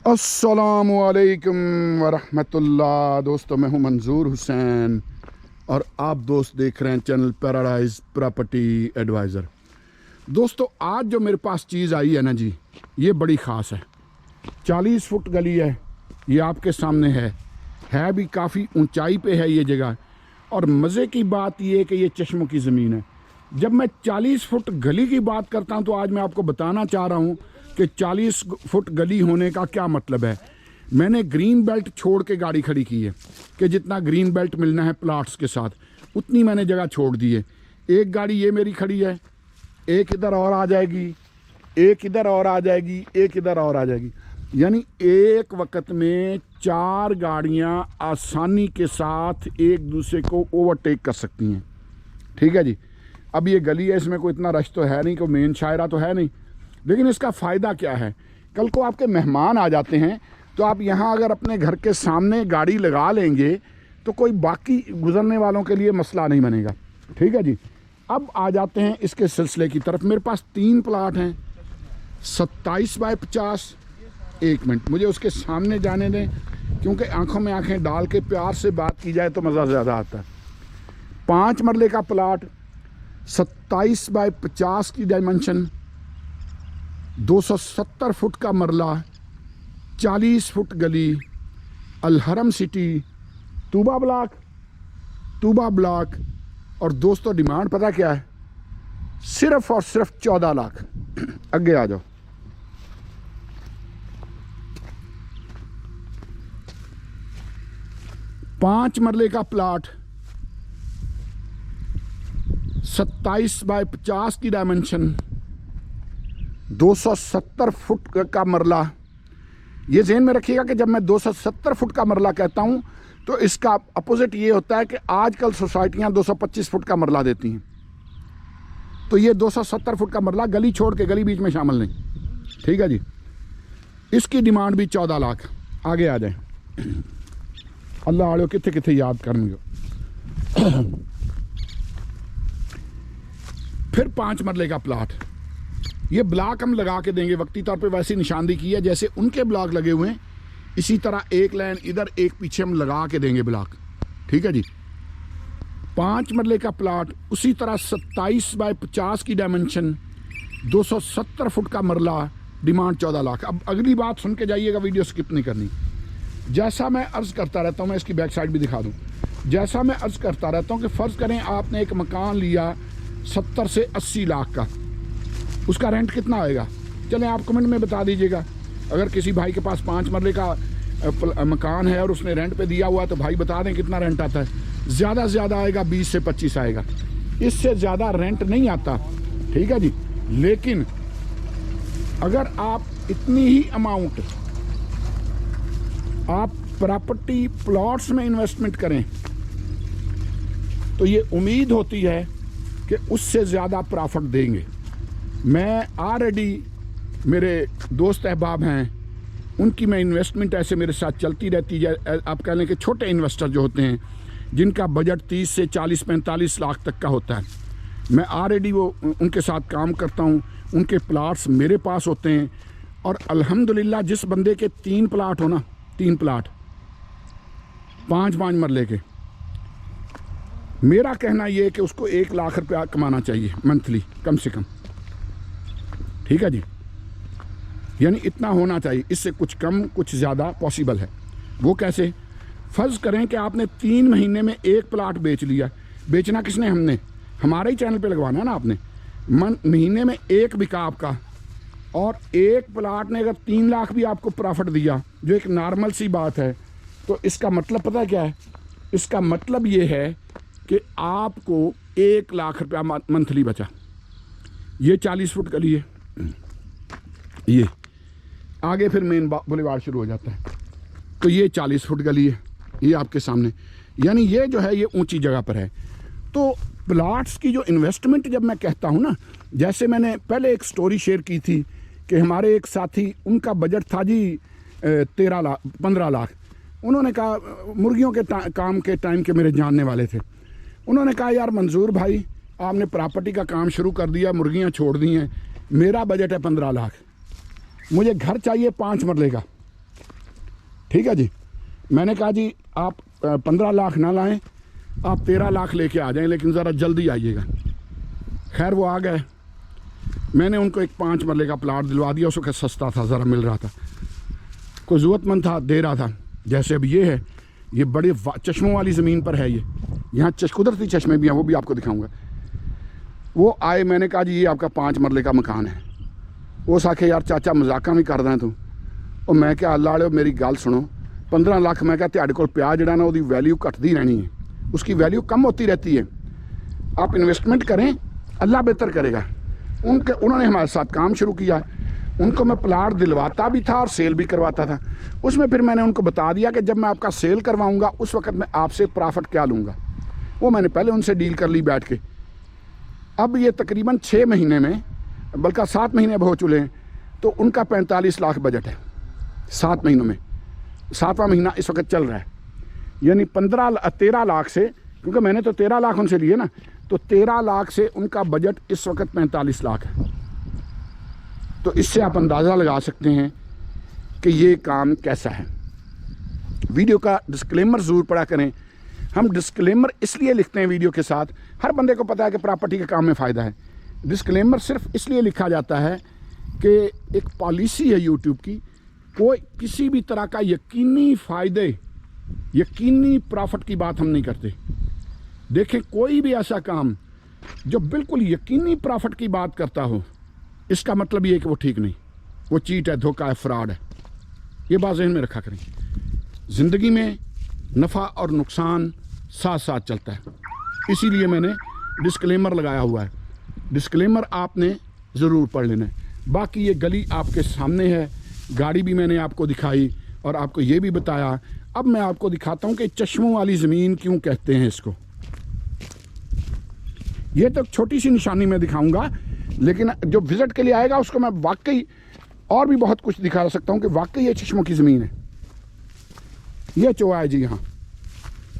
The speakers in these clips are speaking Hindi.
अस्सलामुअलैकुम वरहमतुल्लाह। दोस्तों, मैं हूं मंजूर हुसैन और आप दोस्त देख रहे हैं चैनल पैराडाइज प्रॉपर्टी एडवाइज़र। दोस्तों, आज जो मेरे पास चीज़ आई है ना जी, ये बड़ी ख़ास है। 40 फुट गली है, ये आपके सामने है भी काफ़ी ऊंचाई पे है ये जगह। और मज़े की बात ये है कि ये चश्मों की ज़मीन है। जब मैं 40 फुट गली की बात करता हूँ तो आज मैं आपको बताना चाह रहा हूँ कि 40 फुट गली होने का क्या मतलब है। मैंने ग्रीन बेल्ट छोड़ के गाड़ी खड़ी की है कि जितना ग्रीन बेल्ट मिलना है प्लाट्स के साथ उतनी मैंने जगह छोड़ दी है। एक गाड़ी ये मेरी खड़ी है, एक इधर और आ जाएगी, एक इधर और आ जाएगी, एक इधर और आ जाएगी। यानी एक वक्त में 4 गाड़ियां आसानी के साथ एक दूसरे को ओवरटेक कर सकती हैं। ठीक है जी। अब ये गली है, इसमें कोई इतना रश तो है नहीं, कोई मेन शायरा तो है नहीं, लेकिन इसका फ़ायदा क्या है। कल को आपके मेहमान आ जाते हैं तो आप यहाँ अगर अपने घर के सामने गाड़ी लगा लेंगे तो कोई बाकी गुजरने वालों के लिए मसला नहीं बनेगा। ठीक है जी। अब आ जाते हैं इसके सिलसिले की तरफ। मेरे पास 3 प्लाट हैं, 27 बाय 50। एक मिनट, मुझे उसके सामने जाने दें, क्योंकि आंखों में आंखें डाल के प्यार से बात की जाए तो मज़ा ज़्यादा आता है। 5 मरले का प्लाट, 27 बाय 50 की डायमेंशन, 270 फुट का मरला, 40 फुट गली, अलहरम सिटी, तूबा ब्लॉक। और दोस्तों, डिमांड पता क्या है? सिर्फ और सिर्फ 14 लाख। आगे आ जाओ। पाँच मरले का प्लाट, 27 बाय 50 की डायमेंशन, 270 फुट का मरला। ये ज़हन में रखिएगा कि जब मैं 270 फुट का मरला कहता हूँ तो इसका अपोजिट ये होता है कि आजकल सोसाइटियाँ 225 फुट का मरला देती हैं। तो ये 270 फुट का मरला, गली छोड़ के, गली बीच में शामिल नहीं। ठीक है जी। इसकी डिमांड भी 14 लाख। आगे आ जाए। अल्लाह आड़ो कितने कितने याद करेंगे। फिर 5 मरले का प्लाट, ये ब्लॉक हम लगा के देंगे वक्ती तौर पे, वैसी निशानदी की है जैसे उनके ब्लॉक लगे हुए हैं, इसी तरह एक लाइन इधर एक पीछे हम लगा के देंगे ब्लॉक। ठीक है जी। 5 मरले का प्लाट, उसी तरह 27 बाय 50 की डायमेंशन, 270 फुट का मरला, डिमांड 14 लाख। अब अगली बात सुन के जाइएगा, वीडियो स्किप नहीं करनी। जैसा मैं अर्ज़ करता रहता हूँ, मैं इसकी बैक साइड भी दिखा दूँ। जैसा मैं अर्ज़ करता रहता हूँ कि फ़र्ज़ करें आपने एक मकान लिया 70 से 80 लाख का, उसका रेंट कितना आएगा? चलें आप कमेंट में बता दीजिएगा। अगर किसी भाई के पास 5 मरले का मकान है और उसने रेंट पे दिया हुआ है तो भाई बता दें कितना रेंट आता है। ज़्यादा से ज़्यादा आएगा 20 से 25 आएगा, इससे ज़्यादा रेंट नहीं आता। ठीक है जी। लेकिन अगर आप इतनी ही अमाउंट आप प्रॉपर्टी प्लॉट्स में इन्वेस्टमेंट करें तो ये उम्मीद होती है कि उससे ज़्यादा प्रॉफिट देंगे। मैं ऑलरेडी, मेरे दोस्त अहबाब हैं, उनकी मैं इन्वेस्टमेंट ऐसे मेरे साथ चलती रहती है। आप कह लें कि छोटे इन्वेस्टर जो होते हैं जिनका बजट 30 से 40-45 लाख तक का होता है, मैं ऑलरेडी वो उनके साथ काम करता हूँ। उनके प्लाट्स मेरे पास होते हैं और अल्हम्दुलिल्लाह जिस बंदे के 3 प्लाट हो ना, 3 प्लाट 5-5 मरले के, मेरा कहना ये है कि उसको 1 लाख रुपया कमाना चाहिए मंथली कम से कम। ठीक है जी। यानी इतना होना चाहिए, इससे कुछ कम कुछ ज़्यादा पॉसिबल है। वो कैसे? फ़र्ज़ करें कि आपने 3 महीने में 1 प्लाट बेच लिया। बेचना किसने? हमने। हमारे ही चैनल पे लगवाना है ना आपने। महीने में 1 बिका आपका, और 1 प्लाट ने अगर 3 लाख भी आपको प्रॉफिट दिया, जो एक नॉर्मल सी बात है, तो इसका मतलब पता क्या है? इसका मतलब ये है कि आपको 1 लाख रुपया मंथली बचा। ये 40 फुट गली है, ये आगे फिर मेन बुलेवार्ड शुरू हो जाता है। तो ये 40 फुट गली है, ये आपके सामने। यानी ये जो है ये ऊंची जगह पर है। तो प्लाट्स की जो इन्वेस्टमेंट जब मैं कहता हूँ ना, जैसे मैंने पहले एक स्टोरी शेयर की थी कि हमारे एक साथी, उनका बजट था जी 15 लाख। उन्होंने कहा, मुर्गियों के काम के टाइम के मेरे जानने वाले थे, उन्होंने कहा यार मंजूर भाई आपने प्रॉपर्टी का काम शुरू कर दिया, मुर्गियाँ छोड़ दी हैं, मेरा बजट है 15 लाख, मुझे घर चाहिए 5 मरले का। ठीक है जी। मैंने कहा जी आप 15 लाख ना लाएं, आप 13 लाख लेके आ जाएं, लेकिन ज़रा जल्दी आइएगा। खैर वो आ गए। मैंने उनको एक 5 मरले का प्लाट दिलवा दिया। उस वक्त सस्ता था, ज़रा मिल रहा था, कोई ज़रूरतमंद था, दे रहा था। जैसे अब ये है, ये बड़े चश्मों वाली ज़मीन पर है। ये यहाँ कुदरती चश्मे भी हैं, वो भी आपको दिखाऊंगा। वो आए, मैंने कहा जी ये आपका 5 मरले का मकान है। वो आखे यार चाचा मजाका भी कर दें तू। और मैं क्या अल्लाह वाले मेरी गल सुनो, 15 लाख मैं क्या तेरे को प्याज जड़ा ना, उसकी वैल्यू घटती रहनी है, उसकी वैल्यू कम होती रहती है। आप इन्वेस्टमेंट करें, अल्लाह बेहतर करेगा। उन्होंने हमारे साथ काम शुरू किया। उनको मैं प्लाट दिलवाता भी था और सेल भी करवाता था। उसमें फिर मैंने उनको बता दिया कि जब मैं आपका सेल करवाऊंगा उस वक्त मैं आपसे प्रॉफिट क्या लूँगा। वो मैंने पहले उनसे डील कर ली बैठ के। अब ये तकरीबन 6 महीने में, बल्कि 7 महीने अब हो चुके हैं, तो उनका 45 लाख बजट है 7 महीनों में। 7वां महीना इस वक्त चल रहा है, यानी 13 लाख से, क्योंकि मैंने तो 13 लाख उनसे लिए ना, तो 13 लाख से उनका बजट इस वक्त 45 लाख है। तो इससे आप अंदाज़ा लगा सकते हैं कि ये काम कैसा है। वीडियो का डिस्क्लेमर ज़रूर पढ़ा करें। हम डिस्क्लेमर इसलिए लिखते हैं वीडियो के साथ, हर बंदे को पता है कि प्रॉपर्टी के काम में फ़ायदा है। डिस्क्लेमर सिर्फ इसलिए लिखा जाता है कि एक पॉलिसी है यूट्यूब की, कोई किसी भी तरह का यकीनी फ़ायदे, यकीनी प्रॉफिट की बात हम नहीं करते। देखें, कोई भी ऐसा काम जो बिल्कुल यकीनी प्रॉफिट की बात करता हो, इसका मतलब ये है कि वो ठीक नहीं, वो चीट है, धोखा है, फ्रॉड है। ये बात ज़हन में रखा करें। ज़िंदगी में नफ़ा और नुकसान साथ साथ चलता है, इसीलिए मैंने डिस्क्लेमर लगाया हुआ है। डिस्क्लेमर आपने ज़रूर पढ़ लेना है। बाकी ये गली आपके सामने है, गाड़ी भी मैंने आपको दिखाई और आपको ये भी बताया। अब मैं आपको दिखाता हूँ कि चश्मों वाली ज़मीन क्यों कहते हैं इसको। ये तो छोटी सी निशानी मैं दिखाऊंगा, लेकिन जो विज़िट के लिए आएगा उसको मैं वाकई और भी बहुत कुछ दिखा सकता हूँ कि वाकई ये चश्मों की ज़मीन है। ये चोआ है जी, यहाँ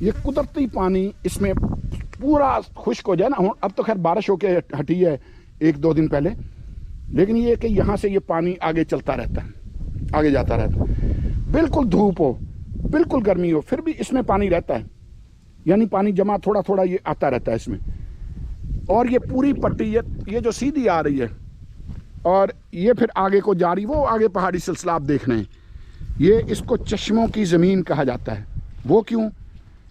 ये कुदरती पानी, इसमें पूरा खुश्क हो जाए ना। अब तो खैर बारिश होके हटी है 1-2 दिन पहले, लेकिन ये कि यहाँ से ये पानी आगे चलता रहता है, आगे जाता रहता है। बिल्कुल धूप हो, बिल्कुल गर्मी हो, फिर भी इसमें पानी रहता है, यानी पानी जमा थोड़ा थोड़ा ये आता रहता है इसमें। और ये पूरी पट्टी ये जो सीधी आ रही है और ये फिर आगे को जा रही, वो आगे पहाड़ी सिलसिला आप देख रहे हैं। ये इसको चश्मों की ज़मीन कहा जाता है। वो क्यों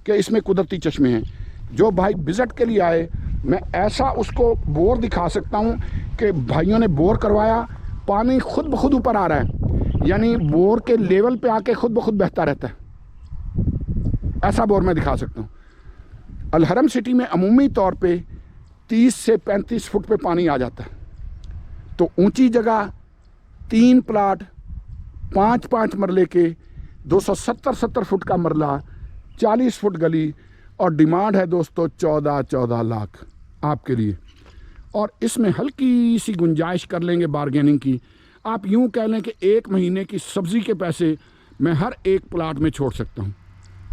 कि इसमें कुदरती चश्मे हैं। जो भाई विज़िट के लिए आए, मैं ऐसा उसको बोर दिखा सकता हूँ कि भाइयों ने बोर करवाया, पानी खुद ब खुद ऊपर आ रहा है, यानी बोर के लेवल पे आके खुद ब खुद बहता रहता है। ऐसा बोर मैं दिखा सकता हूँ। अलहरम सिटी में अमूमी तौर पे 30 से 35 फुट पे पानी आ जाता है। तो ऊंची जगह 3 प्लाट 5-5 मरले के, 270 फुट का मरला, 40 फुट गली, और डिमांड है दोस्तों 14 लाख आपके लिए। और इसमें हल्की सी गुंजाइश कर लेंगे बारगेनिंग की। आप यूं कह लें कि 1 महीने की सब्ज़ी के पैसे मैं हर एक प्लाट में छोड़ सकता हूं।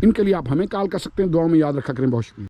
इनके लिए आप हमें कॉल कर सकते हैं। दुआ में याद रखा करें। बहुत शुक्रिया।